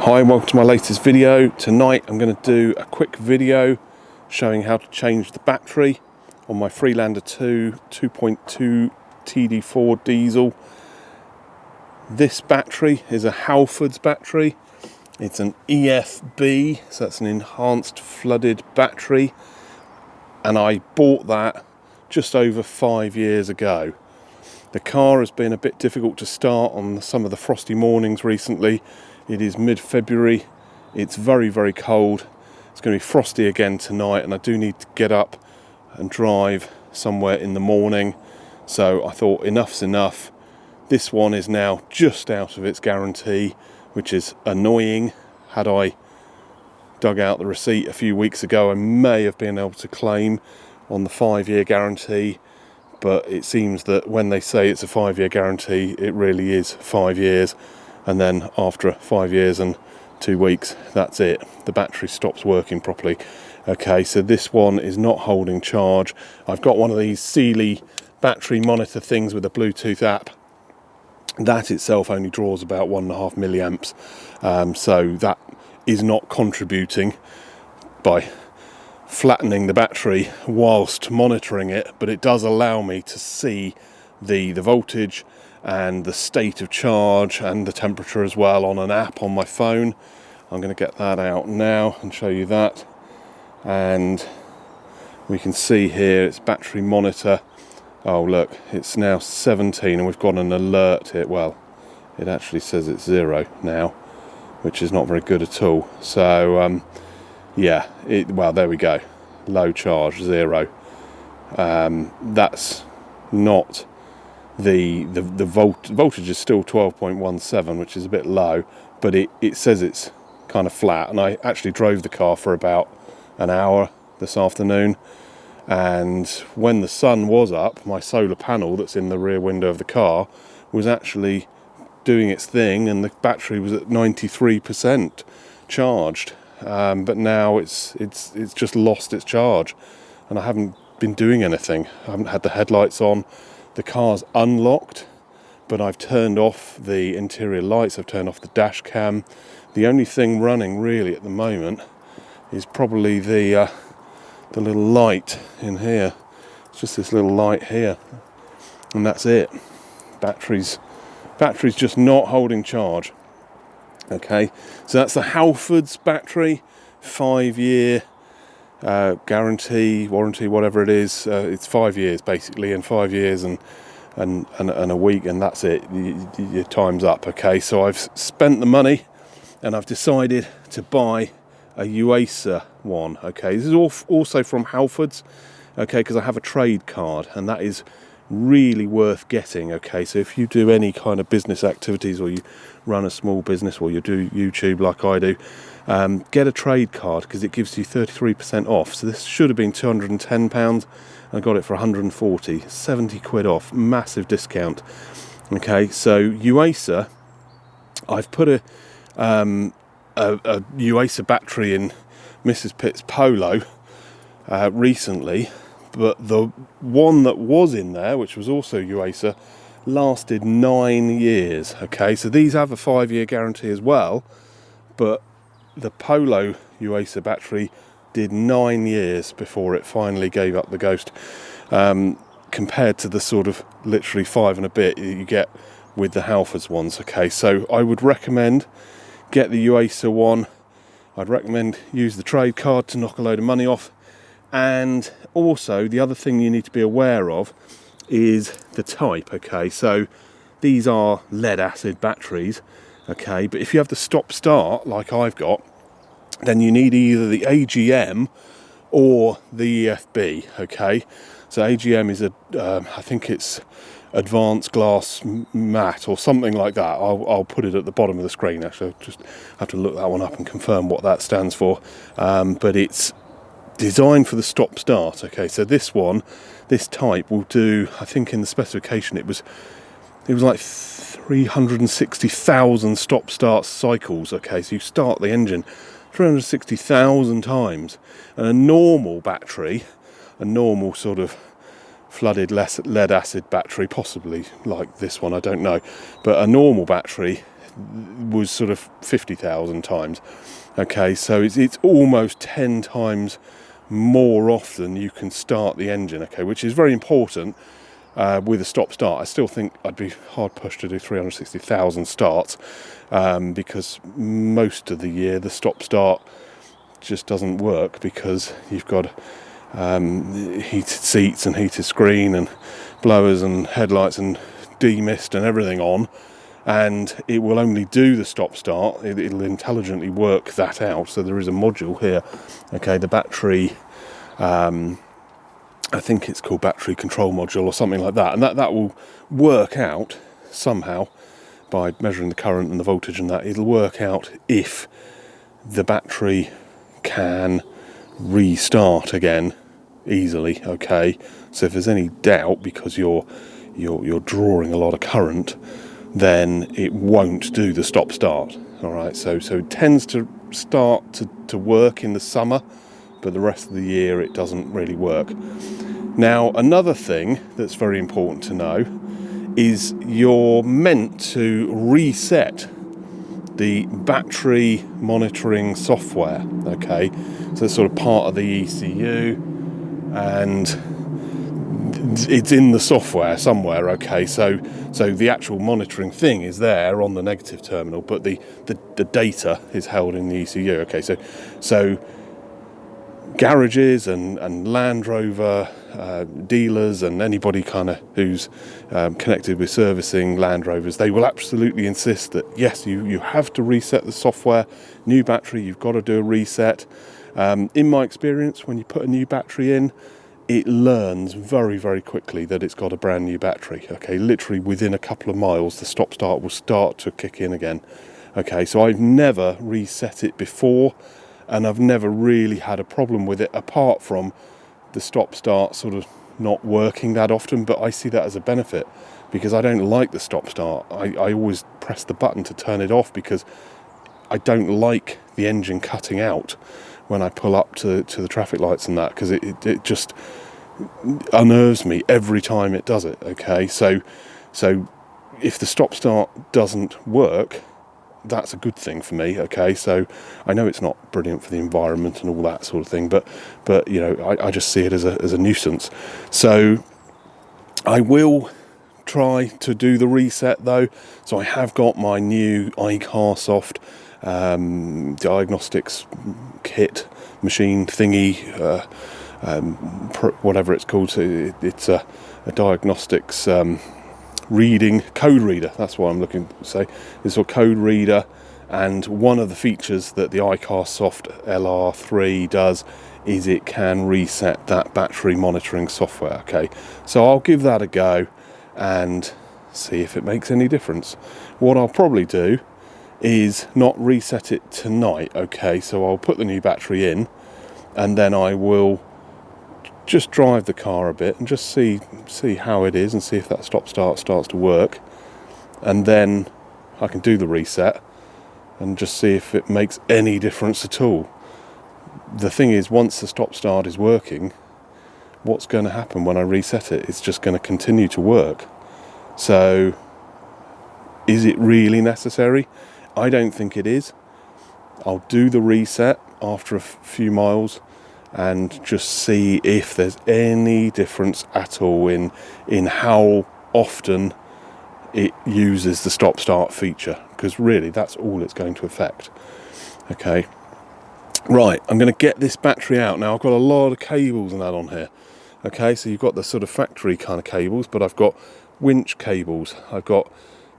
Hi, welcome to my latest video. Tonight I'm going to do a quick video showing how to change the battery on my Freelander 2 2.2 TD4 diesel. This battery is a Halford's battery. It's an EFB, so that's an enhanced flooded battery, and I bought that just over 5 years ago. The car has been a bit difficult to start on some of the frosty mornings recently. It is mid-February, it's very, very cold. It's going to be frosty again tonight, and I do need to get up and drive somewhere in the morning. So I thought enough's enough. This one is now just out of its guarantee, which is annoying. Had I dug out the receipt a few weeks ago, I may have been able to claim on the 5-year guarantee. But it seems that when they say it's a 5-year guarantee, it really is 5 years. And then after 5 years and 2 weeks, that's it. The battery stops working properly. Okay, so this one is not holding charge. I've got one of these Sealy battery monitor things with a Bluetooth app. That itself only draws about 1.5 milliamps. So that is not contributing by flattening the battery whilst monitoring it, but it does allow me to see the voltage and the state of charge and the temperature as well on an app on my phone. I'm going to get that out now and show you that. And we can see here it's battery monitor. Oh look, it's now 17 and we've got an alert here. Well, it actually says it's 0 now, which is not very good at all. So yeah, well, there we go. Low charge, 0. That's not the voltage is still 12.17, which is a bit low, but it says it's kind of flat. And I actually drove the car for about an hour this afternoon, and when the sun was up, my solar panel that's in the rear window of the car was actually doing its thing, and the battery was at 93% charged. But now it's just lost its charge, and I haven't been doing anything. I haven't had the headlights on. The car's unlocked, but I've turned off the interior lights. I've turned off the dash cam. The only thing running really at the moment is probably the little light in here. It's just this little light here, and that's it. Battery's just not holding charge. Okay, so that's the Halford's battery, 5-year guarantee, warranty, whatever it is. It's 5 years basically, and 5 years and a week, and that's it. Your time's up. Okay, so I've spent the money, and I've decided to buy a UASA one. Okay, this is also from Halford's. Okay, because I have a trade card, and that is really worth getting. Okay, so if you do any kind of business activities, or you run a small business, or you do YouTube like I do, get a trade card, because it gives you 33% off. So this should have been £210. I got it for 140, 70 quid off, massive discount. Okay, so UASA, I've put a UASA battery in Mrs. Pitt's Polo recently, but the one that was in there, which was also UASA, lasted 9 years. Okay, so these have a 5-year guarantee as well, but the Polo UASA battery did 9 years before it finally gave up the ghost, compared to the sort of literally 5 and a bit you get with the Halford's ones. Okay, so I would recommend get the UASA one. I'd recommend use the trade card to knock a load of money off. And also, the other thing you need to be aware of is the type. Okay, so these are lead acid batteries. Okay, but if you have the stop start like I've got, then you need either the AGM or the EFB. Okay, so AGM is I think it's advanced glass matte or something like that. I'll put it at the bottom of the screen. Actually, I'll just have to look that one up and confirm what that stands for. But it's designed for the stop start. Okay, so this type will do, I think in the specification it was like 360,000 stop start cycles. Okay, so you start the engine 360,000 times, and a normal battery, a normal sort of flooded lead acid battery, possibly like this one, I don't know, but a normal battery was sort of 50,000 times. Okay, so it's almost 10 times more often you can start the engine, okay, which is very important with a stop-start. I still think I'd be hard-pushed to do 360,000 starts because most of the year the stop-start just doesn't work because you've got heated seats and heated screen and blowers and headlights and demist and everything on, and it will only do the stop-start. It'll intelligently work that out. So there is a module here, okay, the battery, I think it's called battery control module or something like that, and that will work out somehow by measuring the current and the voltage and that. It'll work out if the battery can restart again easily, okay. So if there's any doubt because you're drawing a lot of current, then it won't do the stop-start. All right, so it tends to start to work in the summer, but the rest of the year it doesn't really work. Now, another thing that's very important to know is you're meant to reset the battery monitoring software, okay? So it's sort of part of the ECU, and it's in the software somewhere, okay? So the actual monitoring thing is there on the negative terminal, but the data is held in the ECU, okay? So garages and Land Rover dealers and anybody kind of who's connected with servicing Land Rovers, they will absolutely insist that yes, you have to reset the software. New battery, you've got to do a reset. In my experience, when you put a new battery in, it learns very, very quickly that it's got a brand new battery. Okay, literally within a couple of miles, the stop-start will start to kick in again. Okay, so I've never reset it before, and I've never really had a problem with it, apart from the stop-start sort of not working that often. But I see that as a benefit because I don't like the stop-start. I always press the button to turn it off because I don't like the engine cutting out when I pull up to the traffic lights and that, because it just unnerves me every time it does it. Okay, so if the stop-start doesn't work, that's a good thing for me. Okay, so I know it's not brilliant for the environment and all that sort of thing, but you know, I just see it as a nuisance. So I will try to do the reset though. So I have got my new iCarSoft diagnostics kit machine thingy, whatever it's called. So it's a diagnostics reading code reader. That's what I'm looking to say. It's a code reader, and one of the features that the iCarSoft LR3 does is it can reset that battery monitoring software. Okay, so I'll give that a go and see if it makes any difference. What I'll probably do is not reset it tonight, okay? So I'll put the new battery in, and then I will just drive the car a bit and just see how it is and see if that stop-start starts to work, and then I can do the reset and just see if it makes any difference at all. The thing is, once the stop-start is working, what's going to happen when I reset it? It's just going to continue to work. So is it really necessary? I don't think it is. I'll do the reset after a few miles and just see if there's any difference at all in how often it uses the stop-start feature, because really that's all it's going to affect. Okay, right, I'm going to get this battery out now. I've got a lot of cables and that on here. Okay, so you've got the sort of factory kind of cables, but I've got winch cables. I've got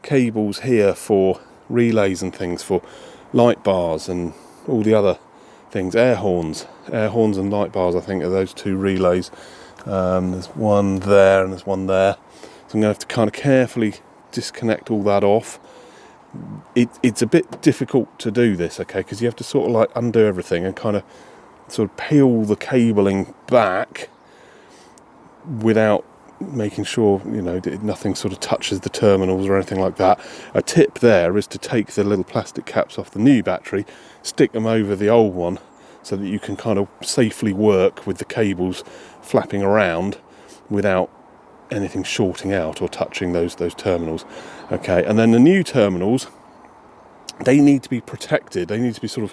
cables here for relays and things, for light bars and all the other things, air horns and light bars, I think, are those two relays. There's one there and there's one there, so I'm going to have to kind of carefully disconnect all that off. It's a bit difficult to do this, okay, because you have to sort of like undo everything and kind of sort of peel the cabling back without making sure, you know, nothing sort of touches the terminals or anything like that. A tip there is to take the little plastic caps off the new battery, stick them over the old one, so that you can kind of safely work with the cables flapping around without anything shorting out or touching those terminals. Okay, and then the new terminals, they need to be protected. They need to be sort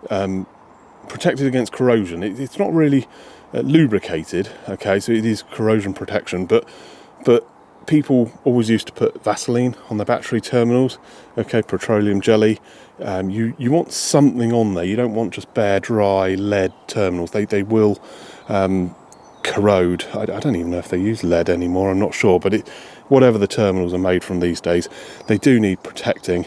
of protected against corrosion. It's not really lubricated, okay, so it is corrosion protection, but people always used to put Vaseline on the battery terminals, okay, petroleum jelly. You want something on there. You don't want just bare, dry lead terminals. They will corrode. I don't even know if they use lead anymore, I'm not sure, but whatever the terminals are made from these days, they do need protecting.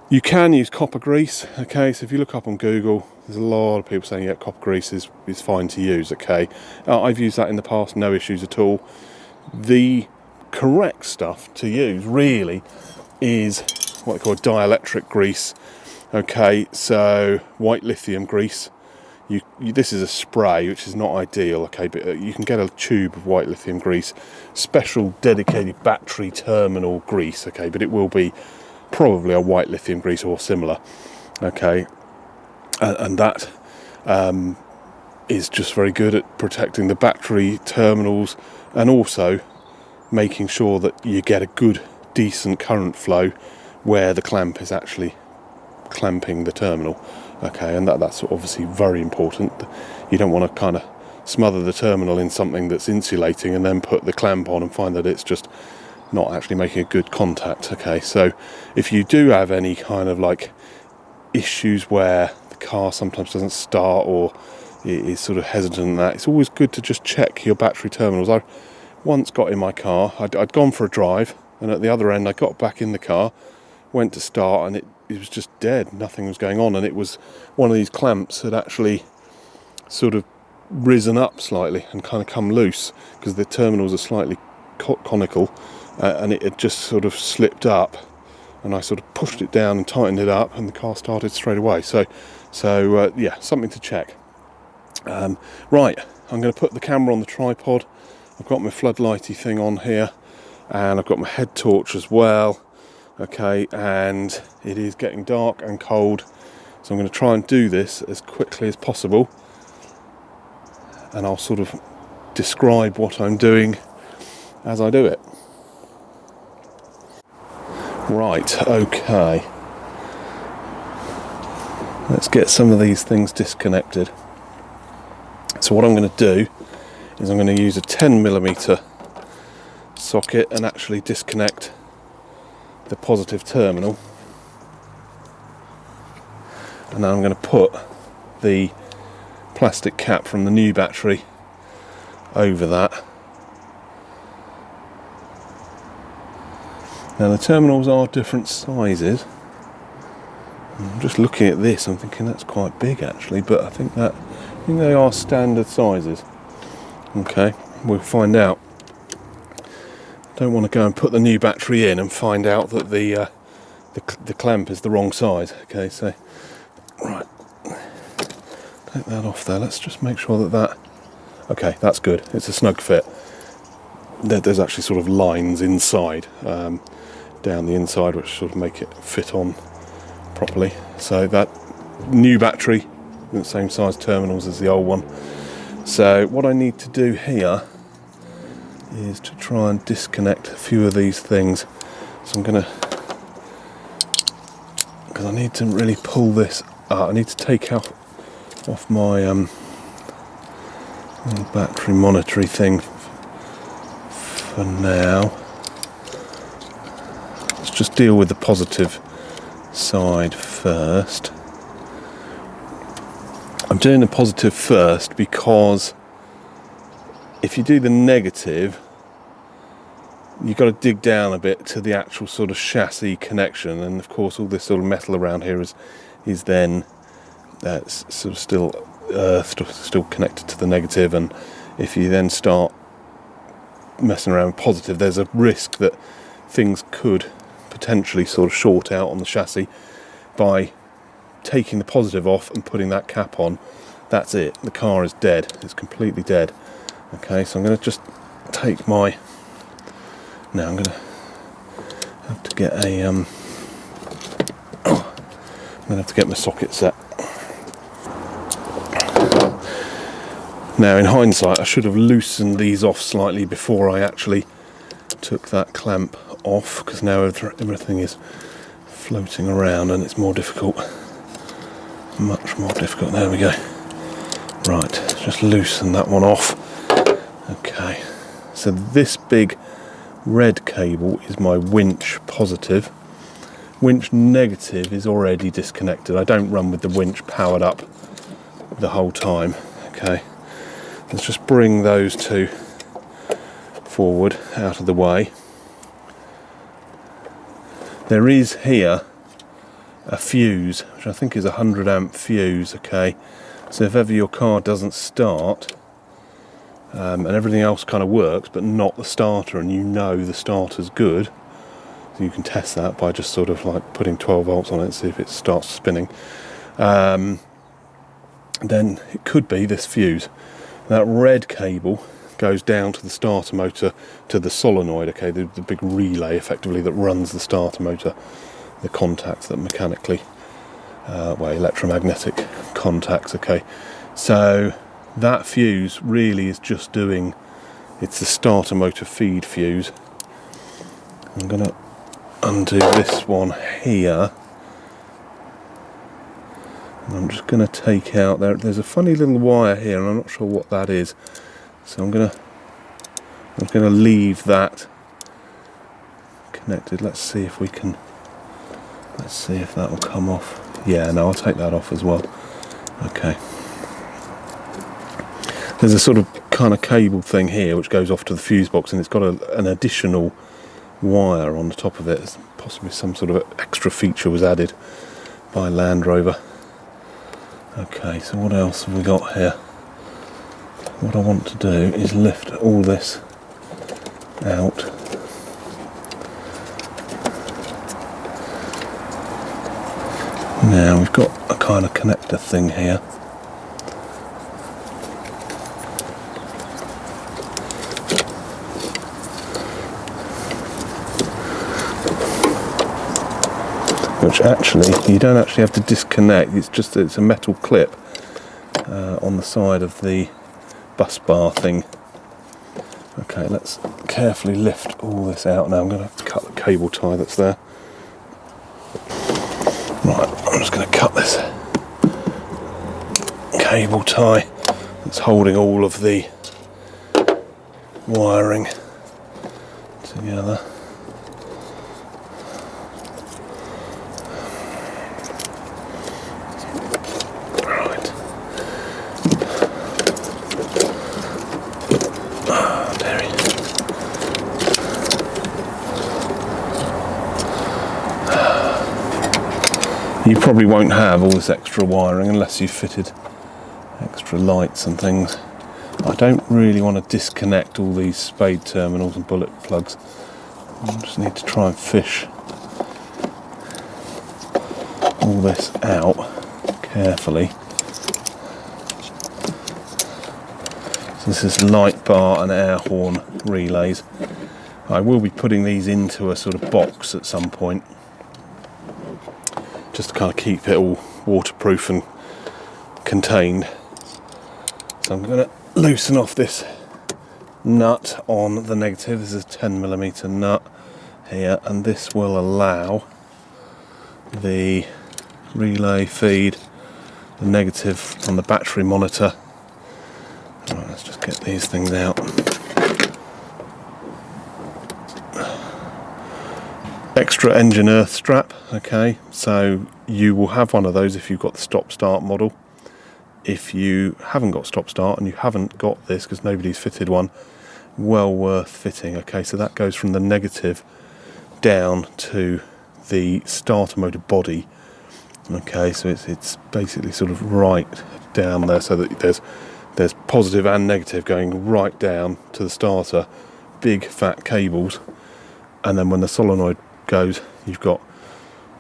You can use copper grease, okay, so if you look up on Google, there's a lot of people saying, yeah, copper grease is fine to use, okay. I've used that in the past, no issues at all. The correct stuff to use really is what they call dielectric grease, okay, so white lithium grease. This is a spray, which is not ideal, okay, but you can get a tube of white lithium grease, special dedicated battery terminal grease, okay, but it will be probably a white lithium grease or similar, okay, and that is just very good at protecting the battery terminals and also making sure that you get a good, decent current flow where the clamp is actually clamping the terminal, okay, and that's obviously very important. You don't want to kind of smother the terminal in something that's insulating and then put the clamp on and find that it's just not actually making a good contact, okay. So if you do have any kind of like issues where the car sometimes doesn't start or it is sort of hesitant and that, it's always good to just check your battery terminals. I once got in my car, I'd gone for a drive, and at the other end I got back in the car, went to start, and it was just dead, nothing was going on, and it was one of these clamps had actually sort of risen up slightly and kind of come loose because the terminals are slightly conical, and it had just sort of slipped up, and I sort of pushed it down and tightened it up, and the car started straight away. So yeah, something to check. Right, I'm going to put the camera on the tripod. I've got my floodlighty thing on here, and I've got my head torch as well, okay, and it is getting dark and cold, so I'm going to try and do this as quickly as possible, and I'll sort of describe what I'm doing as I do it. Right, okay, let's get some of these things disconnected. So what I'm going to do is I'm going to use a 10mm socket and actually disconnect the positive terminal, and then I'm going to put the plastic cap from the new battery over that. Now the terminals are different sizes. I'm just looking at this, I'm thinking that's quite big actually, but I think they are standard sizes. Okay, we'll find out. Don't want to go and put the new battery in and find out that the clamp is the wrong size. Okay, so right, take that off there. Let's just make sure that okay, that's good. It's a snug fit. There's actually sort of lines inside, down the inside, which sort of make it fit on properly. So that new battery, the same size terminals as the old one. So what I need to do here is to try and disconnect a few of these things. So I'm going to, because I need to really pull this out, I need to take off my little battery monitoring thing for now. Let's just deal with the positive side first. I'm doing the positive first because if you do the negative, you've got to dig down a bit to the actual sort of chassis connection, and of course all this sort of metal around here is then sort of still connected to the negative, and if you then start messing around with positive, there's a risk that things could potentially sort of short out on the chassis. By taking the positive off and putting that cap on, that's it, the car is dead, it's completely dead. Okay, so I'm going to just take my, now I'm going to have to get a I'm going to have to get my socket set. Now in hindsight I should have loosened these off slightly before I actually took that clamp off, because now everything is floating around and it's more difficult, much more difficult. There we go. Right, just loosen that one off. Okay, so this big red cable is my winch positive. Winch negative is already disconnected. I don't run with the winch powered up the whole time. Okay, let's just bring those two forward out of the way. There is here a fuse, which I think is a 100 amp fuse. Okay, so if ever your car doesn't start and everything else kind of works but not the starter, and you know the starter's good, so you can test that by just sort of like putting 12 volts on it and see if it starts spinning, then it could be this fuse. That red cable goes down to the starter motor, to the solenoid, okay, the big relay effectively that runs the starter motor, the contacts that mechanically, electromagnetic contacts, okay. So that fuse really is just doing, it's the starter motor feed fuse. I'm going to undo this one here. And I'm just going to take out, there's a funny little wire here and I'm not sure what that is. So I'm going to leave that connected. Let's see if that will come off. Yeah, no, I'll take that off as well. Okay. There's a sort of kind of cable thing here which goes off to the fuse box, and it's got an additional wire on the top of it. Possibly some sort of extra feature was added by Land Rover. Okay, so what else have we got here? What I want to do is lift all this out. Now we've got a kind of connector thing here. Which actually, you don't actually have to disconnect, it's a metal clip on the side of the bus bar thing. Okay, let's carefully lift all this out now. I'm going to cut the cable tie that's there. Right, I'm just going to cut this cable tie that's holding all of the wiring together. You probably won't have all this extra wiring unless you've fitted extra lights and things. I don't really want to disconnect all these spade terminals and bullet plugs. I just need to try and fish all this out carefully. So this is light bar and air horn relays. I will be putting these into a sort of box at some point, just to kind of keep it all waterproof and contained. So I'm going to loosen off this nut on the negative. This is a 10mm nut here, and this will allow the relay feed the negative on the battery monitor. Right, let's just get these things out. Extra engine earth strap. Okay, so you will have one of those if you've got the stop start model. If you haven't got stop start and you haven't got this because nobody's fitted one, well worth fitting. Okay, so that goes from the negative down to the starter motor body. Okay, so it's basically sort of right down there, so that there's positive and negative going right down to the starter, big fat cables, and then when the solenoid goes, you've got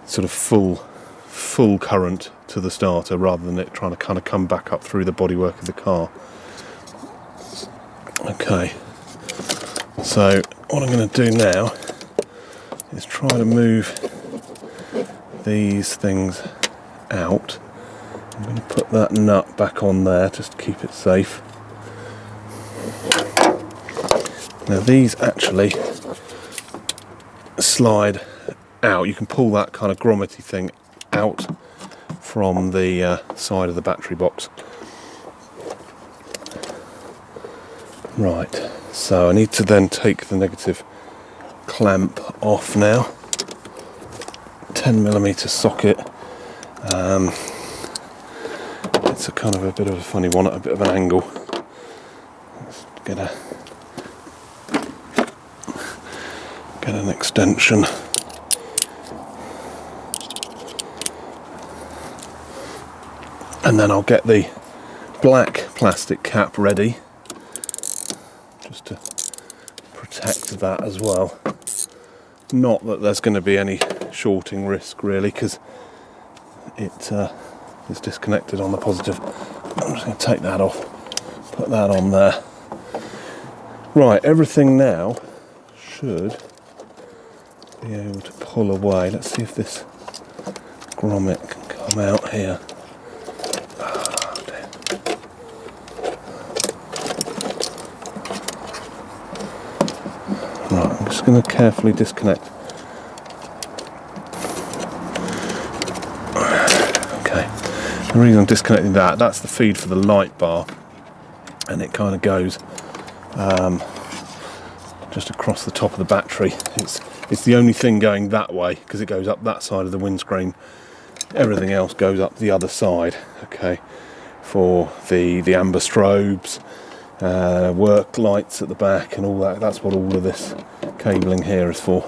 sort of full current to the starter rather than it trying to kind of come back up through the bodywork of the car. Okay, so what I'm going to do now is try to move these things out. I'm going to put that nut back on there just to keep it safe. Now these actually slide out. You can pull that kind of grommety thing out from the side of the battery box. Right, so I need to then take the negative clamp off now. 10mm socket. It's a kind of a bit of a funny one at a bit of an angle. Let's get an extension. And then I'll get the black plastic cap ready, just to protect that as well. Not that there's going to be any shorting risk really, because it is disconnected on the positive. I'm just going to take that off, put that on there. Right, everything now should be able to pull away. Let's see if this grommet can come out here. Right, I'm just going to carefully disconnect. Okay, the reason I'm disconnecting that's the feed for the light bar, and it kind of goes just across the top of the battery. It's the only thing going that way, because it goes up that side of the windscreen. Everything else goes up the other side. Okay, for the amber strobes, work lights at the back and all that. That's what all of this cabling here is for.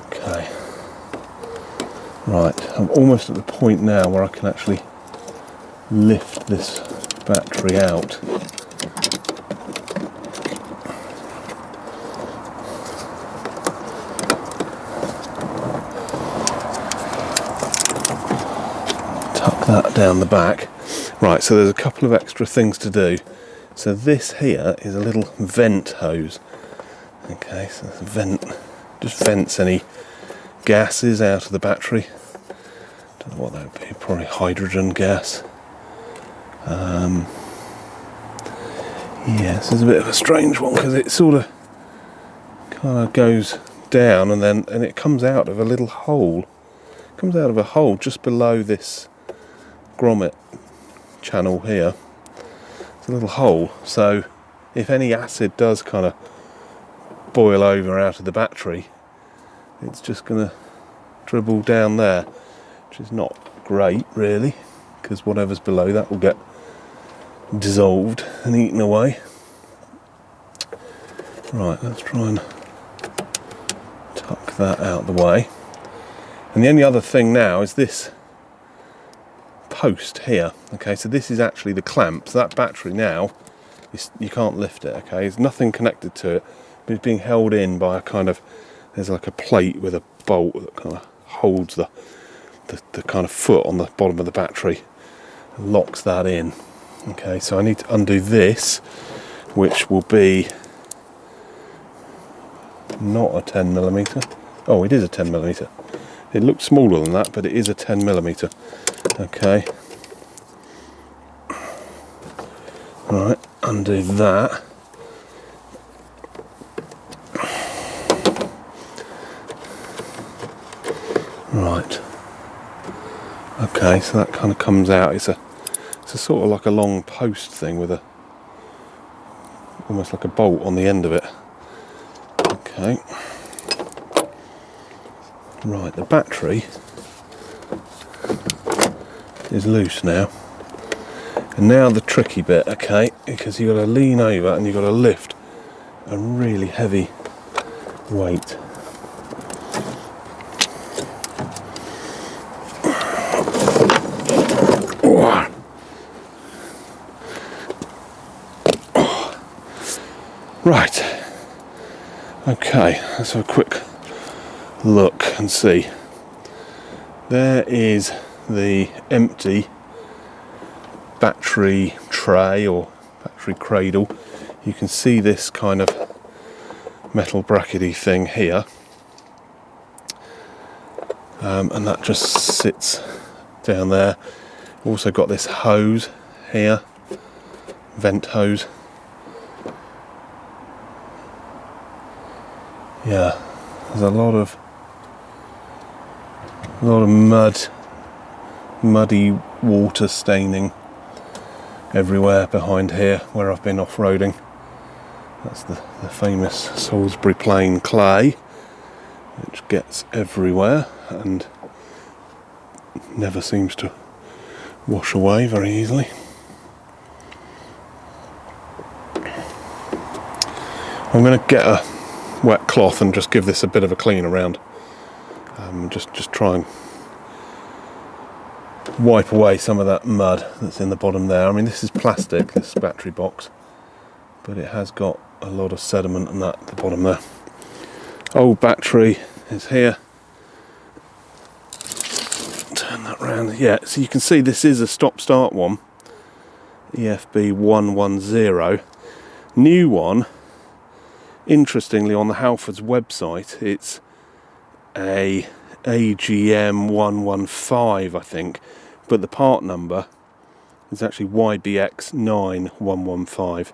Okay, right, I'm almost at the point now where I can actually lift this battery out. Tuck that down the back. Right, so there's a couple of extra things to do. So this here is a little vent hose. Okay, so it's a vent, just vents any gases out of the battery. Don't know what that would be, probably hydrogen gas. Yeah, this is a bit of a strange one, because it sort of kind of goes down and it comes out of a little hole. It comes out of a hole just below this grommet channel here. It's a little hole, so if any acid does kind of boil over out of the battery, it's just going to dribble down there, which is not great really, because whatever's below that will get dissolved and eaten away. Right, let's try and tuck that out the way. And the only other thing now is this post here. Okay, so this is actually the clamp. So that battery now, you can't lift it. Okay, there's nothing connected to it, but it's being held in by a kind of, there's like a plate with a bolt that kind of holds the kind of foot on the bottom of the battery and locks that in. Okay, so I need to undo this, which will be not a 10mm. Oh, it is a 10mm. It looks smaller than that, but it is a 10mm. Okay. Right, undo that. Right. Okay, so that kind of comes out. It's a sort of like a long post thing with almost like a bolt on the end of it. Okay. Right, the battery is loose now. And now the tricky bit, okay, because you've got to lean over and you've got to lift a really heavy weight. Right, okay, let's have a quick look and see. There is the empty battery tray or battery cradle. You can see this kind of metal brackety thing here, and that just sits down there. Also got this hose here, vent hose. Yeah, there's a lot of muddy water staining everywhere behind here where I've been off-roading. That's the famous Salisbury Plain clay, which gets everywhere and never seems to wash away very easily. I'm going to get a wet cloth and just give this a bit of a clean around. Just try and wipe away some of that mud that's in the bottom there. I mean, this is plastic, this battery box, but it has got a lot of sediment and that at the bottom there. Old battery is here. Turn that round. Yeah, so you can see this is a stop-start one, EFB 110. New one, interestingly, on the Halfords website, it's a AGM 115, I think, but the part number is actually YBX 9115.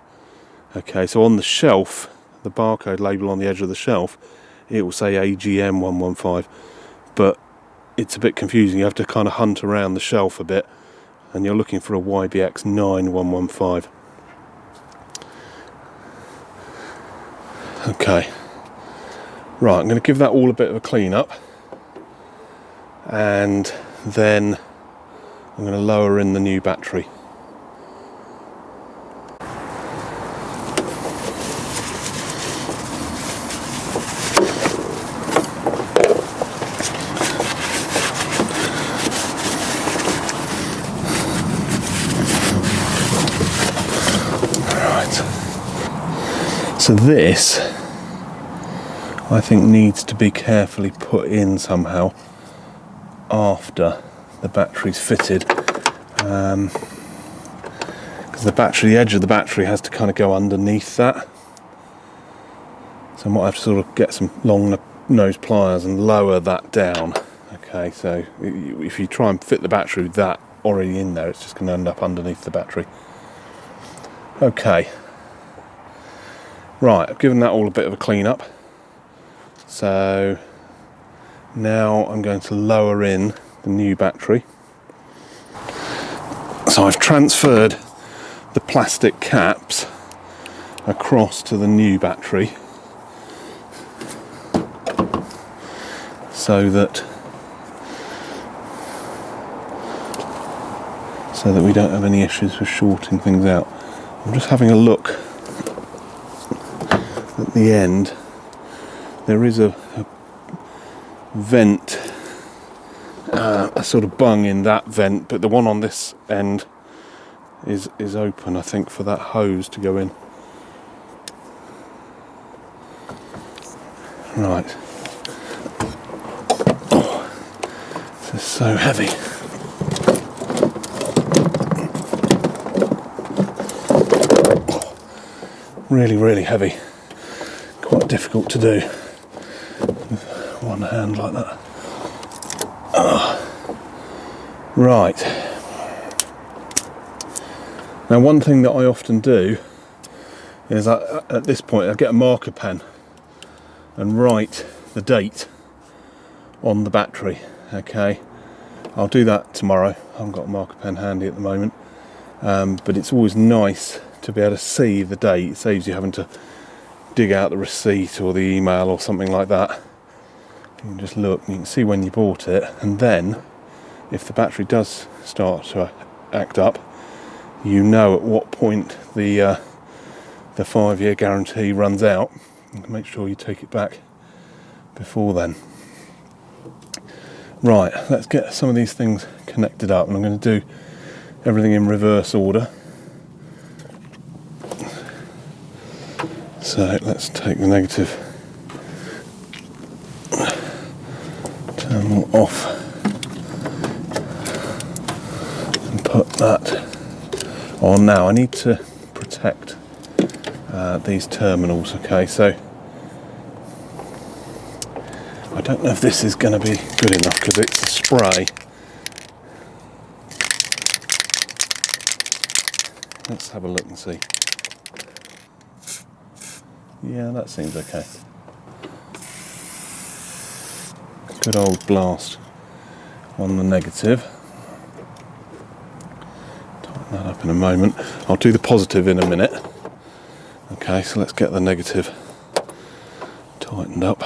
Okay, so on the shelf, the barcode label on the edge of the shelf, it will say AGM 115, but it's a bit confusing. You have to kind of hunt around the shelf a bit, and you're looking for a YBX 9115. Okay, right, I'm going to give that all a bit of a clean up, and then I'm going to lower in the new battery. So this, I think, needs to be carefully put in somehow after the battery's fitted, because the edge of the battery has to kind of go underneath that. So I might have to sort of get some long nose pliers and lower that down. Okay, so if you try and fit the battery with that already in there, it's just going to end up underneath the battery. Okay. Right, I've given that all a bit of a clean up. So now I'm going to lower in the new battery. So I've transferred the plastic caps across to the new battery so that we don't have any issues with shorting things out. I'm just having a look at the end. There is a vent, a sort of bung in that vent, but the one on this end is open, I think, for that hose to go in. Right. Oh, this is so heavy. Really, really heavy. Quite difficult to do with one hand like that. Right. Now, one thing that I often do is at this point I get a marker pen and write the date on the battery. Okay, I'll do that tomorrow. I haven't got a marker pen handy at the moment, but it's always nice to be able to see the date. It saves you having to dig out the receipt or the email or something like that. You can just look and you can see when you bought it, and then if the battery does start to act up, you know at what point the 5-year guarantee runs out. You can make sure you take it back before then. Right, let's get some of these things connected up, and I'm going to do everything in reverse order. So let's take the negative terminal off and put that on. Now I need to protect these terminals. Okay, so I don't know if this is going to be good enough because it's a spray. Let's have a look and see. Yeah, that seems okay. good old blast on the negative. Tighten that up in a moment. I'll do the positive in a minute. Okay, so let's get the negative tightened up.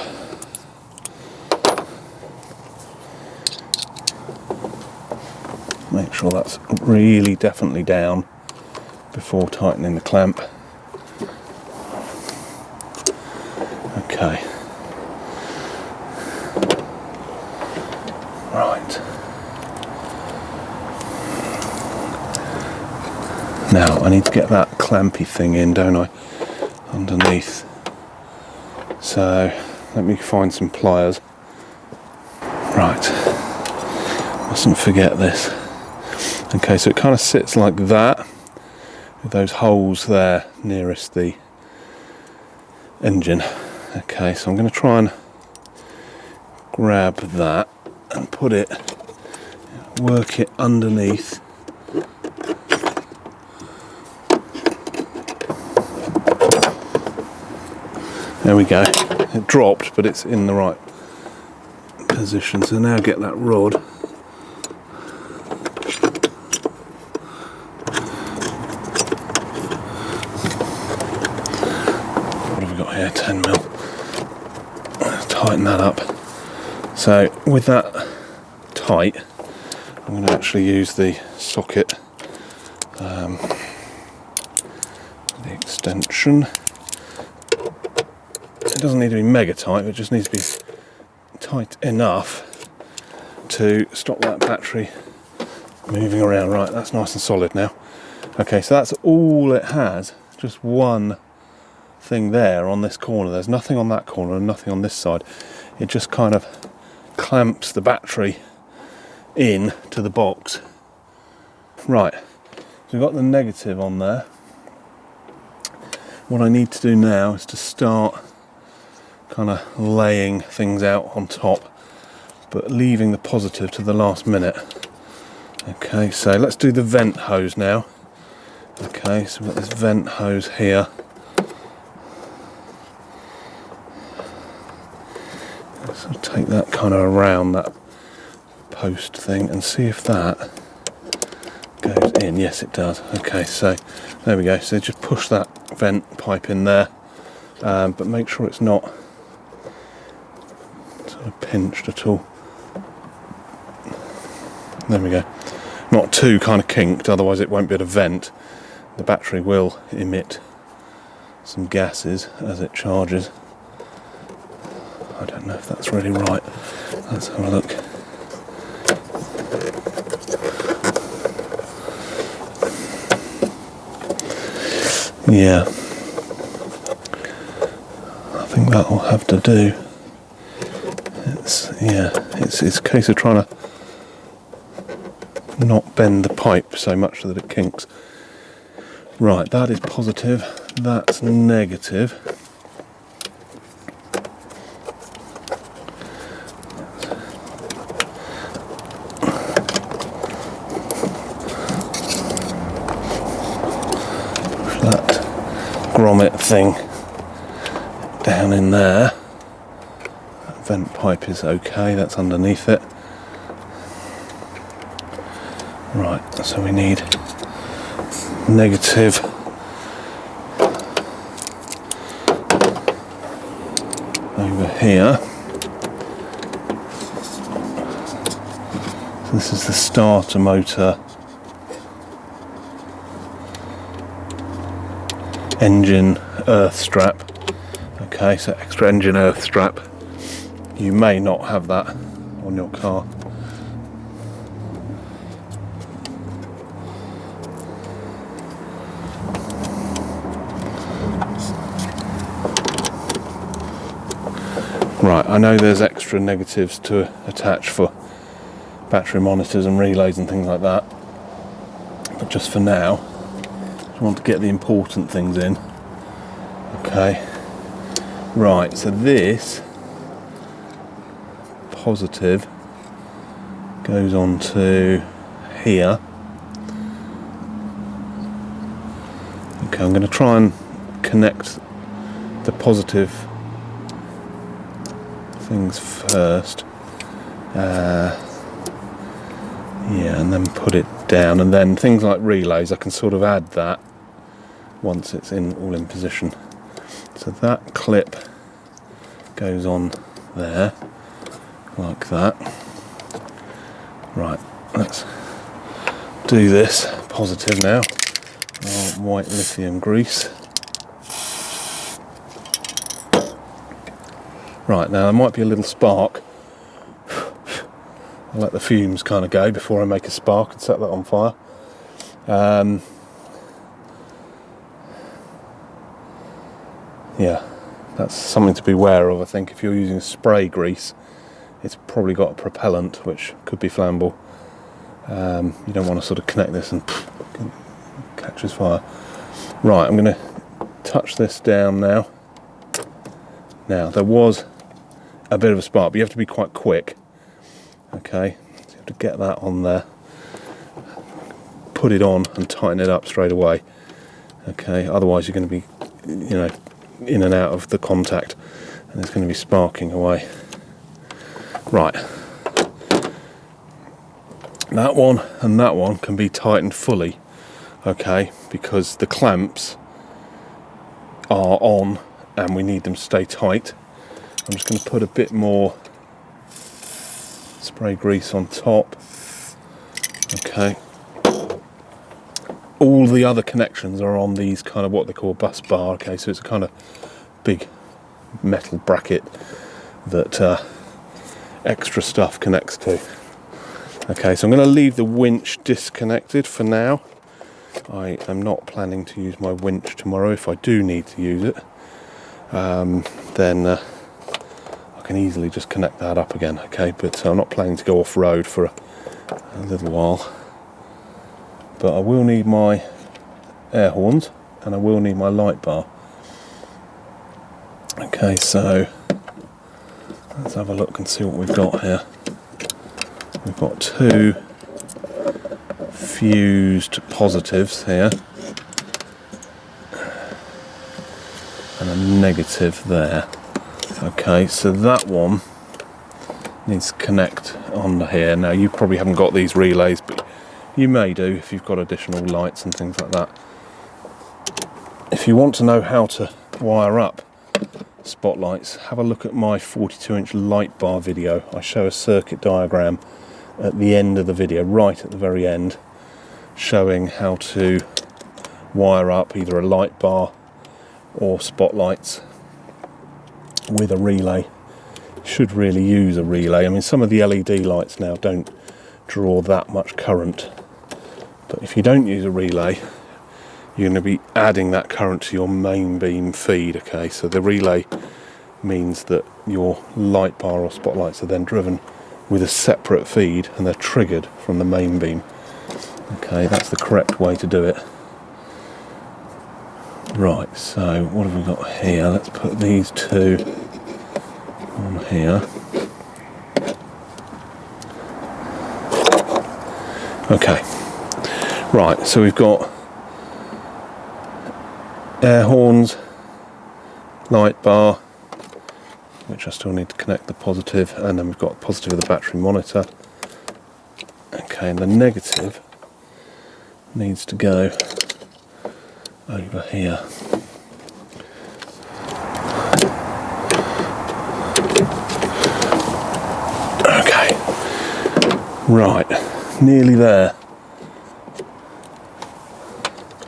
Make sure that's really definitely down before tightening the clamp. Okay. Right. Now I need to get that clampy thing in, don't I? Underneath. So let me find some pliers. Right. Mustn't forget this. Okay, so it kind of sits like that, with those holes there nearest the engine. Okay, so I'm going to try and grab that and put it, work it underneath. There we go. It dropped, but it's in the right position. So now get that rod. What have we got here? 10 mil. Let's tighten that up. So with that tight, I'm going to actually use the socket, the extension. It doesn't need to be mega tight, it just needs to be tight enough to stop that battery moving around. Right, that's nice and solid now. Okay, so that's all it has, just one thing there on this corner. There's nothing on that corner and nothing on this side. It just kind of clamps the battery in to the box. Right, so we've got the negative on there. What I need to do now is to start kind of laying things out on top, but leaving the positive to the last minute. Okay, so let's do the vent hose now. Okay, so we've got this vent hose here. So take that kind of around that post thing and see if that goes in. Yes, it does. Okay, so there we go. So just push that vent pipe in there, but make sure it's not sort of pinched at all. There we go. Not too kind of kinked, otherwise it won't be able to vent. The battery will emit some gases as it charges. I don't know if that's really right. Let's have a look. Yeah, I think that'll have to do. It's a case of trying to not bend the pipe so much that it kinks. Right, that is positive, that's negative. That grommet thing down in there. That vent pipe is okay, that's underneath it. Right, so we need negative over here. So this is the starter motor engine earth strap. Okay, so extra engine earth strap. You may not have that on your car. Right, I know there's extra negatives to attach for battery monitors and relays and things like that, but just for now I want to get the important things in. Okay, right, so this positive goes on to here. Okay, I'm going to try and connect the positive things first. Yeah, and then put it down, and then things like relays, I can sort of add that once it's all in position. So that clip goes on there, like that. Right, let's do this positive now. Our white lithium grease. Right, now there might be a little spark. I'll let the fumes kind of go before I make a spark and set that on fire. Yeah, that's something to be aware of. I think if you're using spray grease, it's probably got a propellant which could be flammable. You don't want to sort of connect this and catches fire. Right, I'm going to touch this down now. Now, there was a bit of a spark, but you have to be quite quick. Okay, so you have to get that on there, put it on and tighten it up straight away. Okay, otherwise you're going to be, in and out of the contact, and it's going to be sparking away. Right, that one and that one can be tightened fully, okay, because the clamps are on and we need them to stay tight. I'm just going to put a bit more spray grease on top. Okay, all the other connections are on these kind of what they call bus bar. Okay, so it's a kind of big metal bracket that extra stuff connects to. Okay, so I'm going to leave the winch disconnected for now. I am not planning to use my winch tomorrow. If I do need to use it, then I can easily just connect that up again. Okay, but I'm not planning to go off road for a little while. But I will need my air horns and I will need my light bar. Okay, so let's have a look and see what we've got here. We've got two fused positives here and a negative there. Okay, so that one needs to connect on here. Now, you probably haven't got these relays, but you may do if you've got additional lights and things like that. If you want to know how to wire up spotlights, have a look at my 42-inch light bar video. I show a circuit diagram at the end of the video, right at the very end, showing how to wire up either a light bar or spotlights with a relay. You should really use a relay. I mean, some of the LED lights now don't draw that much current, but if you don't use a relay, you're going to be adding that current to your main beam feed. Okay, so the relay means that your light bar or spotlights are then driven with a separate feed and they're triggered from the main beam. Okay, that's the correct way to do it. Right, so what have we got here? Let's put these two on here. Okay, right, so we've got air horns, light bar, which I still need to connect the positive, and then we've got the positive of the battery monitor. Okay, and the negative needs to go over here. Okay, right, nearly there.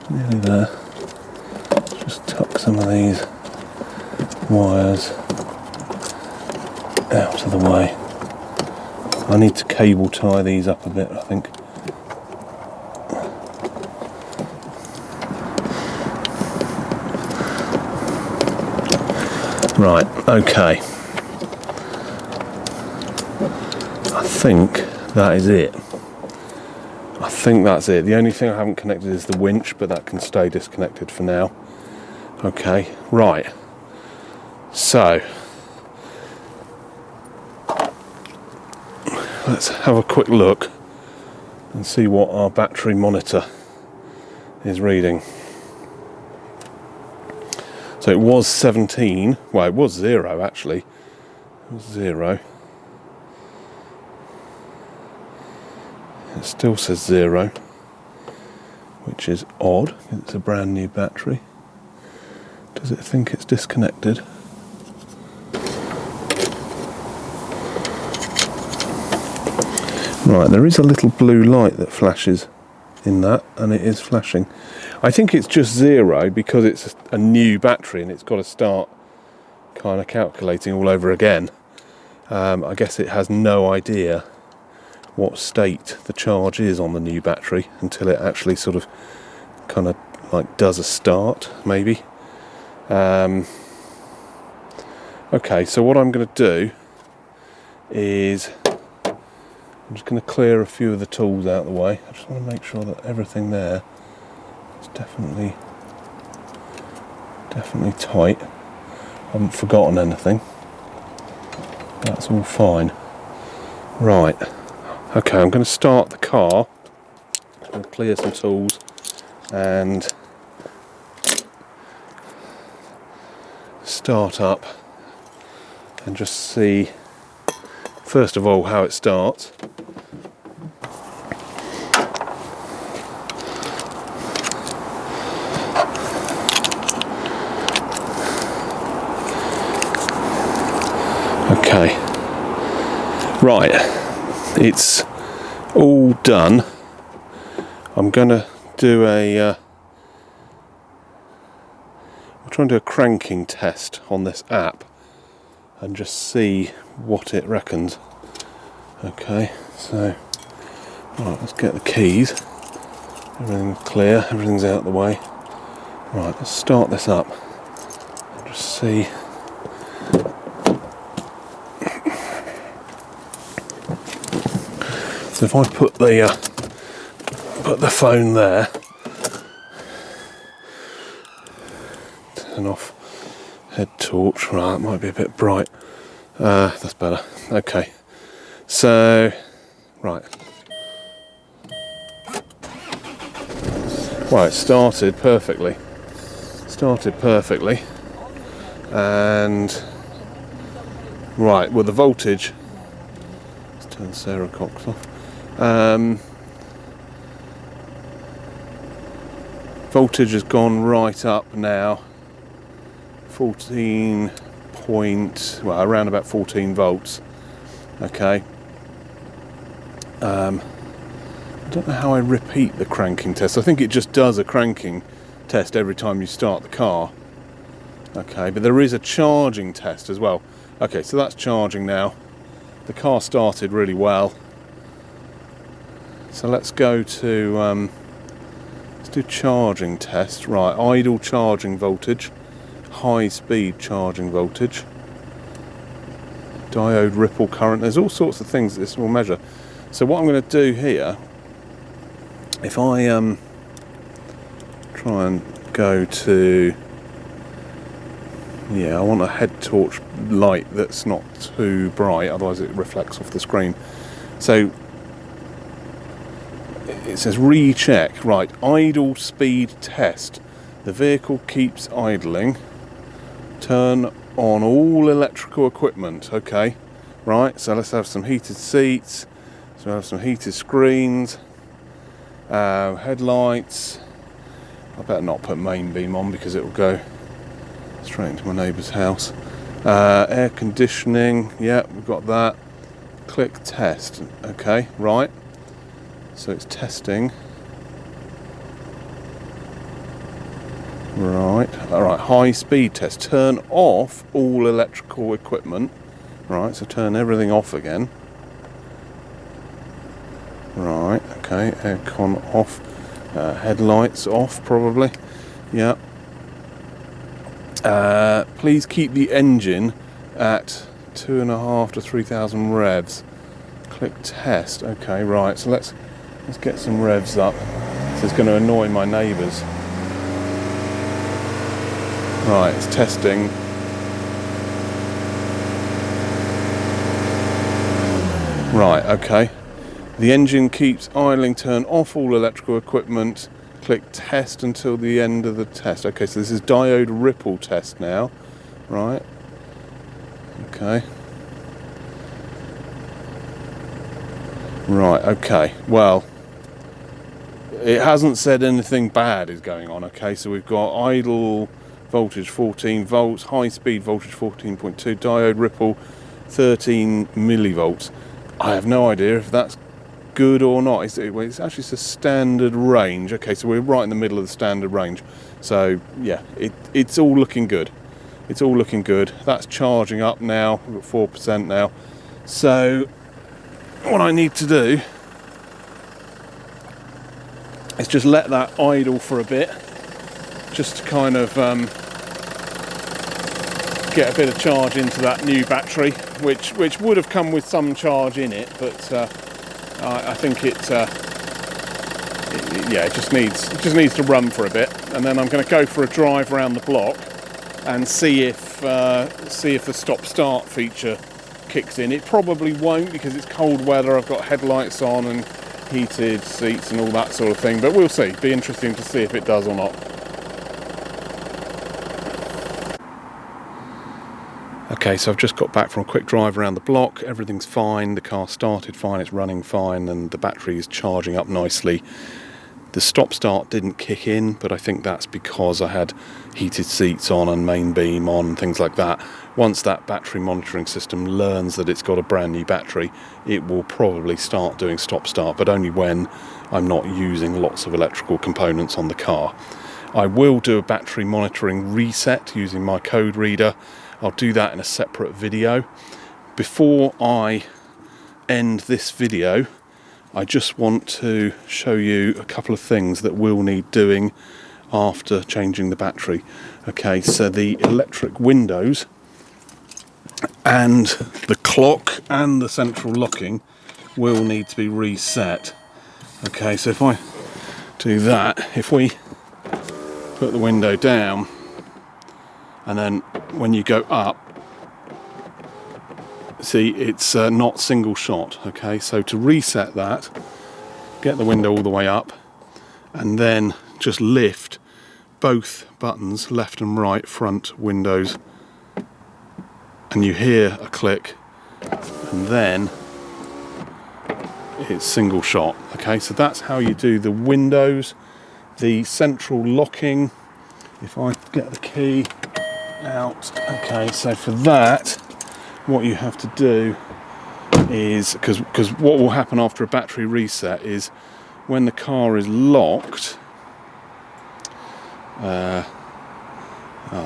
Nearly there. Just tuck some of these wires out of the way. I need to cable tie these up a bit, I think. Right, okay. I think that is it. I think that's it. The only thing I haven't connected is the winch, but that can stay disconnected for now. Okay, right. So, let's have a quick look and see what our battery monitor is reading. So it was 17, well it was 0 actually, it was 0. It still says 0, which is odd. It's a brand new battery. Does it think it's disconnected? Right, there is a little blue light that flashes in that, and it is flashing. I think it's just 0 because it's a new battery and it's got to start kind of calculating all over again. I guess it has no idea what state the charge is on the new battery until it actually sort of kind of like does a start, maybe. Okay, so what I'm going to do is I'm just going to clear a few of the tools out of the way. I just want to make sure that everything there is definitely tight. I haven't forgotten anything. That's all fine. Right. Okay, I'm going to start the car. I'm going to clear some tools and start up and just see, first of all, how it starts. Okay, right, it's all done. I'm going to do I'll try and do a cranking test on this app and just see what it reckons. Okay, so right, let's get the keys. Everything's clear, everything's out of the way. Right, let's start this up and just see. So if I put the phone there, turn off head torch. Right, that might be a bit bright. That's better. Okay, so right. Well, it started perfectly. And right, well, the voltage. Let's turn Sarah Cox off. Voltage has gone right up now. 14 point, well, around about 14 volts. Okay. I don't know how I repeat the cranking test. I think it just does a cranking test every time you start the car. Okay, but there is a charging test as well. Okay, so that's charging now. The car started really well. So let's go to, let's do charging test. Right, idle charging voltage, high speed charging voltage, diode ripple current. There's all sorts of things that this will measure. So what I'm going to do here, if I try and go to, yeah, I want a head torch light that's not too bright, otherwise it reflects off the screen. So it says recheck. Right, idle speed test. The vehicle keeps idling. Turn on all electrical equipment. Okay, right, so let's have some heated seats. So we have some heated screens, headlights. I better not put main beam on because it will go straight into my neighbour's house. Air conditioning, yeah, we've got that. Click test. Okay, right. So it's testing. Right, alright, high speed test. Turn off all electrical equipment. Right, so turn everything off again. Right, okay, aircon off, headlights off probably, yeah. Please keep the engine at 2.5 to 3,000 revs. Click test. Okay, right, so let's get some revs up. This is going to annoy my neighbours. Right, it's testing. Right, okay. The engine keeps idling. Turn off all electrical equipment. Click test until the end of the test. Okay, so this is diode ripple test now. Right. Okay. Right, okay, well, it hasn't said anything bad is going on. Okay, so we've got idle voltage 14 volts, high speed voltage 14.2, diode ripple 13 millivolts. I have no idea if that's good or not. It's actually a standard range. Okay, so we're right in the middle of the standard range. So yeah, it's all looking good. It's all looking good. That's charging up now. We've got 4% now. So what I need to do is just let that idle for a bit, just to kind of get a bit of charge into that new battery, which would have come with some charge in it, but I think it just needs to run for a bit, and then I'm going to go for a drive around the block and see if the stop-start feature kicks in. It probably won't because it's cold weather. I've got headlights on and heated seats and all that sort of thing, but we'll see. Be interesting to see if it does or not. Okay, so I've just got back from a quick drive around the block. Everything's fine, the car started fine, it's running fine, and the battery is charging up nicely. The stop-start didn't kick in, but I think that's because I had heated seats on and main beam on and things like that. Once that battery monitoring system learns that it's got a brand new battery, it will probably start doing stop-start, but only when I'm not using lots of electrical components on the car. I will do a battery monitoring reset using my code reader. I'll do that in a separate video. Before I end this video, I just want to show you a couple of things that we'll need doing after changing the battery. Okay, so the electric windows and the clock and the central locking will need to be reset. Okay, so if I do that, if we put the window down, and then when you go up, see, it's not single shot. Okay, so to reset that, get the window all the way up and then just lift both buttons, left and right, front windows, and you hear a click, and then it's single shot. Okay, so that's how you do the windows. The central locking, if I get the key out, okay, so for that what you have to do is, because what will happen after a battery reset is when the car is locked, the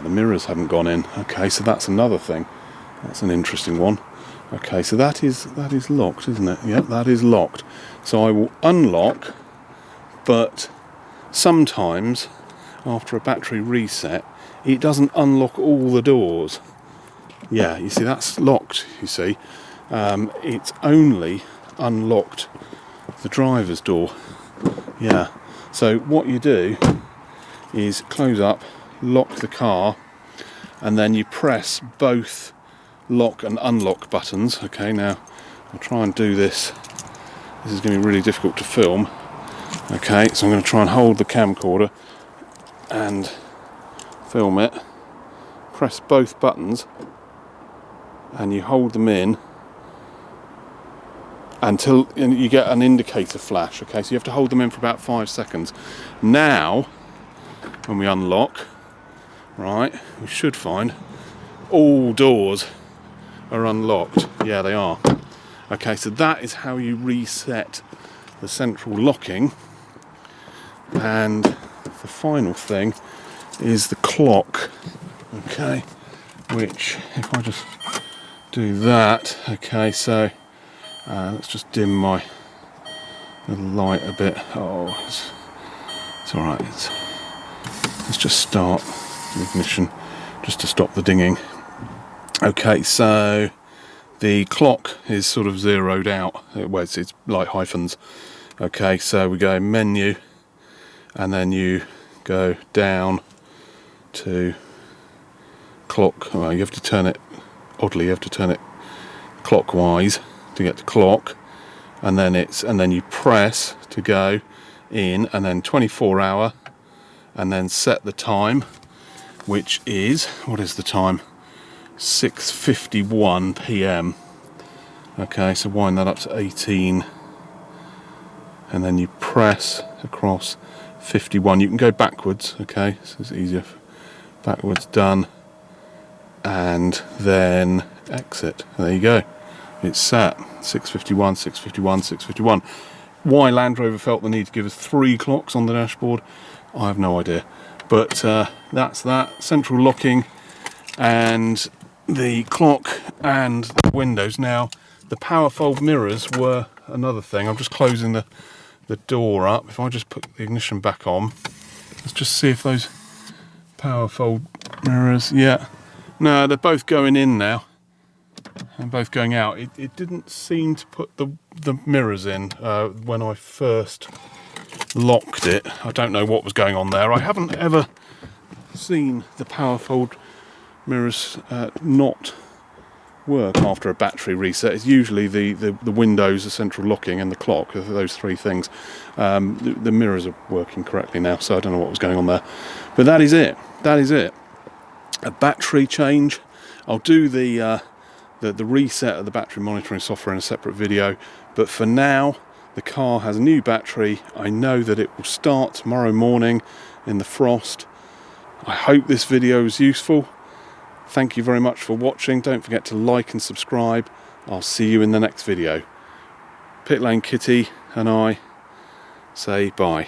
mirrors haven't gone in. Okay, so that's another thing. That's an interesting one. Okay, so that is locked, isn't it? Yep, that is locked. So I will unlock, but sometimes after a battery reset it doesn't unlock all the doors. Yeah, you see, that's locked, you see. It's only unlocked the driver's door. Yeah, so what you do is close up, lock the car, and then you press both lock and unlock buttons. Okay, now I'll try and do this. This is going to be really difficult to film. Okay, so I'm going to try and hold the camcorder and film it. Press both buttons and you hold them in until you get an indicator flash. Okay, so you have to hold them in for about 5 seconds. Now when we unlock, right, we should find all doors are unlocked. Yeah, they are. Okay, so that is how you reset the central locking. And the final thing is the clock. Okay, which if I just do that, okay, so let's just dim my little light a bit. Oh, it's all right. Let's just start the ignition just to stop the dinging. Okay, so the clock is sort of zeroed out. Well, it's like hyphens. Okay, so we go menu, and then you go down to clock. Well, you have to turn it, oddly, you have to turn it clockwise to get to clock, and then you press to go in, and then 24 hour, and then set the time, which is, what is the time? 6:51 p.m. Okay, so wind that up to 18 and then you press across 51. You can go backwards, okay, so it's easier. Backwards, done, and then exit. There you go. It's sat 651, 651, 651. Why Land Rover felt the need to give us 3 clocks on the dashboard, I have no idea. But that's that. Central locking and the clock and the windows. Now, the power fold mirrors were another thing. I'm just closing the door up. If I just put the ignition back on, let's just see if those power fold mirrors, yeah. No, they're both going in now and both going out. It didn't seem to put the mirrors in when I first locked it. I don't know what was going on there. I haven't ever seen the power fold mirrors not work after a battery reset. It's usually the windows, the central locking and the clock, those 3 things. The mirrors are working correctly now, so I don't know what was going on there. But that is it. That is it. A battery change. I'll do the reset of the battery monitoring software in a separate video, but for now the car has a new battery. I know that it will start tomorrow morning in the frost. I hope this video was useful. Thank you very much for watching. Don't forget to like and subscribe. I'll see you in the next video. Pit Lane Kitty and I say bye.